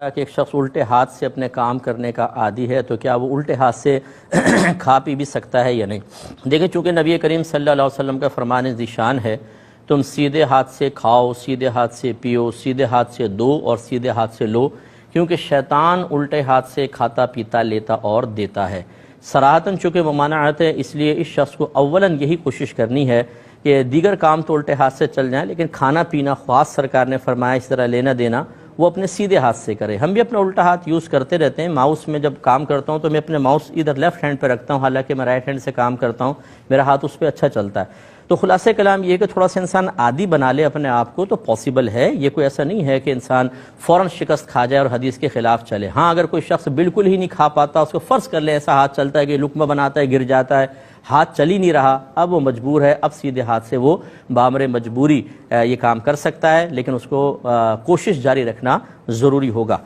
کہ ایک شخص الٹے ہاتھ سے اپنے کام کرنے کا عادی ہے تو کیا وہ الٹے ہاتھ سے کھا پی بھی سکتا ہے یا نہیں؟ دیکھیں، چونکہ نبی کریم صلی اللہ علیہ وسلم کا فرمان ذیشان ہے، تم سیدھے ہاتھ سے کھاؤ، سیدھے ہاتھ سے پیو، سیدھے ہاتھ سے دو اور سیدھے ہاتھ سے لو، کیونکہ شیطان الٹے ہاتھ سے کھاتا پیتا لیتا اور دیتا ہے۔ صراحتاً چونکہ ممانعت ہے، اس لیے اس شخص کو اولاً یہی کوشش کرنی ہے کہ دیگر کام تو الٹے ہاتھ سے چل جائیں، لیکن کھانا پینا خاص سرکار نے فرمایا اس طرح لینا دینا وہ اپنے سیدھے ہاتھ سے کرے۔ ہم بھی اپنا الٹا ہاتھ یوز کرتے رہتے ہیں۔ ماؤس میں جب کام کرتا ہوں تو میں اپنے ماؤس ادھر لیفٹ ہینڈ پہ رکھتا ہوں، حالانکہ میں رائٹ ہینڈ سے کام کرتا ہوں، میرا ہاتھ اس پہ اچھا چلتا ہے۔ تو خلاصہ کلام یہ ہے کہ تھوڑا سا انسان عادی بنا لے اپنے آپ کو تو پاسبل ہے، یہ کوئی ایسا نہیں ہے کہ انسان فوراً شکست کھا جائے اور حدیث کے خلاف چلے۔ ہاں، اگر کوئی شخص بالکل ہی نہیں کھا پاتا، اس کو فرض کر لے ایسا ہاتھ چلتا ہے کہ لقمہ بناتا ہے گر جاتا ہے، ہاتھ چل ہی نہیں رہا، اب وہ مجبور ہے، اب سیدھے ہاتھ سے وہ بامر مجبوری یہ کام کر سکتا ہے، لیکن اس کو کوشش جاری رکھنا ضروری ہوگا۔